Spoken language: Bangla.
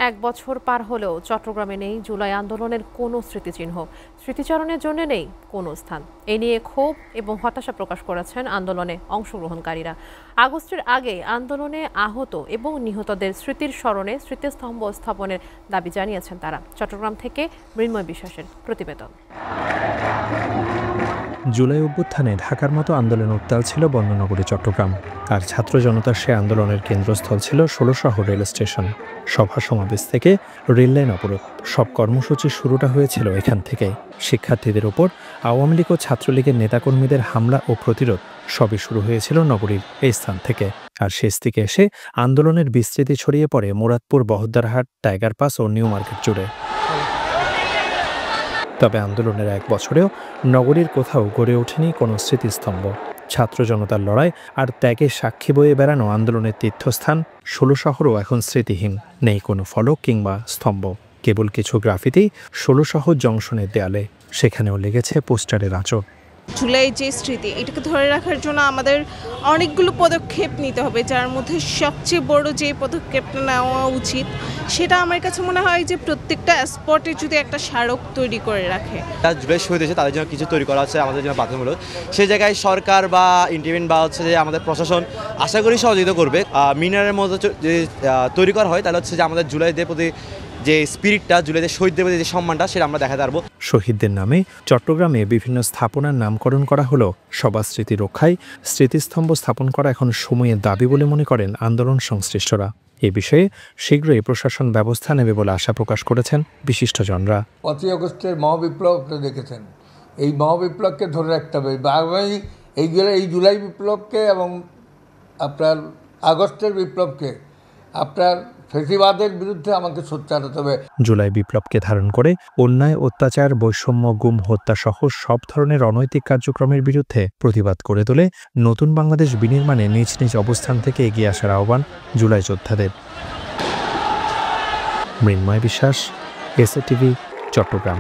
এক বছর পার হলেও চট্টগ্রামে নেই জুলাই আন্দোলনের কোনো স্মৃতিচিহ্ন, স্মৃতিচারণের জন্য নেই কোনো স্থান। এ নিয়ে ক্ষোভ এবং হতাশা প্রকাশ করেছেন আন্দোলনে অংশগ্রহণকারীরা। আগস্টের আগে আন্দোলনে আহত এবং নিহতদের স্মৃতির স্মরণে স্মৃতিস্তম্ভ স্থাপনের দাবি জানিয়েছেন তারা। চট্টগ্রাম থেকে মৃন্ময় বিশ্বাসের প্রতিবেদন। জুলাই অভ্যুত্থানে ঢাকার মতো আন্দোলন উত্তাল ছিল বন্দরনগরী চট্টগ্রাম। আর ছাত্র জনতার সে আন্দোলনের কেন্দ্রস্থল ছিল ১৬ রেল স্টেশন। সভা সমাবেশ থেকে রেললাইন অবরোধ, সব কর্মসূচির শুরুটা হয়েছিল এখান থেকেই। শিক্ষার্থীদের ওপর আওয়ামী লীগ ও ছাত্রলীগের নেতাকর্মীদের হামলা ও প্রতিরোধ সবই শুরু হয়েছিল নগরীর এই স্থান থেকে। আর শেষ দিকে এসে আন্দোলনের বিস্তৃতি ছড়িয়ে পড়ে মুরাদপুর, বহদ্দারহাট, টাইগার পাস ও নিউ মার্কেট জুড়ে। তবে আন্দোলনের এক বছরেও নগরীর কোথাও গড়ে ওঠেনি কোনো স্মৃতিস্তম্ভ। ছাত্র জনতার লড়াই আর ত্যাগের সাক্ষী বয়ে বেড়ানো আন্দোলনের তীর্থস্থান ১৬ শহরও এখন স্মৃতিহীন। নেই কোনো ফলক কিংবা স্তম্ভ, কেবল কিছু গ্রাফিতি ১৬ শহর জংশনের দেয়ালে। সেখানেও লেগেছে পোস্টারের আঁচড়। জুলাই যে স্মৃতি, এটাকে ধরে রাখার জন্য আমাদের অনেকগুলো পদক্ষেপ নিতে হবে, যার মধ্যে সবচেয়ে বড় যে পদক্ষেপটা নেওয়া উচিত সেটা আমার কাছে মনে হয় যে প্রত্যেকটা স্পটে যদি একটা স্মারক তৈরি করে রাখে। জুলাই শহীদ হয়েছে তাদের জন্য কিছু তৈরি করা আছে আমাদের জন্য বাধ্যতামূলক। সেই জায়গায় সরকার বা ইন্ডিপেন্ডেন্ট বা হচ্ছে যে আমাদের প্রশাসন আশা করি সহযোগিতা করবে। মিনারের মধ্যে যে তৈরি করা হয় তাহলে হচ্ছে যে আমাদের জুলাইদের প্রতি যে স্পিরিটটা, জুলাইদের শহীদদের প্রতি যে সম্মানটা সেটা আমরা দেখাতে পারবো। শহীদদের নামে চট্টগ্রামে বিভিন্ন স্থাপনার নামকরণ করা হলো। সবার স্মৃতি রক্ষায় স্মৃতিস্তম্ভ স্থাপন করা এখন সময়ের দাবি বলে মনে করেন আন্দোলন সংশ্লিষ্টরা। এ বিষয়ে শীঘ্রই প্রশাসন ব্যবস্থা নেবে বলে আশা প্রকাশ করেছেন বিশিষ্টজনরা। ৫ই আগস্টের মহাবিপ্লবকে দেখেছেন, এই মহাবিপ্লবকে ধরে রাখতে হবে। এই জুলাই বিপ্লবকে এবং আপনার আগস্টের বিপ্লবকে, আপনার ফেসিবাদের বিরুদ্ধে আমাকে সোচ্চার হতে হবে। জুলাই বিপ্লবকে ধারণ করে অন্যায়, অত্যাচার, বৈষম্য, গুম, হত্যা সহ সব ধরনের অনৈতিক কার্যক্রমের বিরুদ্ধে প্রতিবাদ করে তোলে নতুন বাংলাদেশ বিনির্মাণে নিজ নিজ অবস্থান থেকে এগিয়ে আসার আহ্বান জুলাই যোদ্ধাদের। মৃন্ময় বিশ্বাস, এসএ টিভি, চট্টগ্রাম।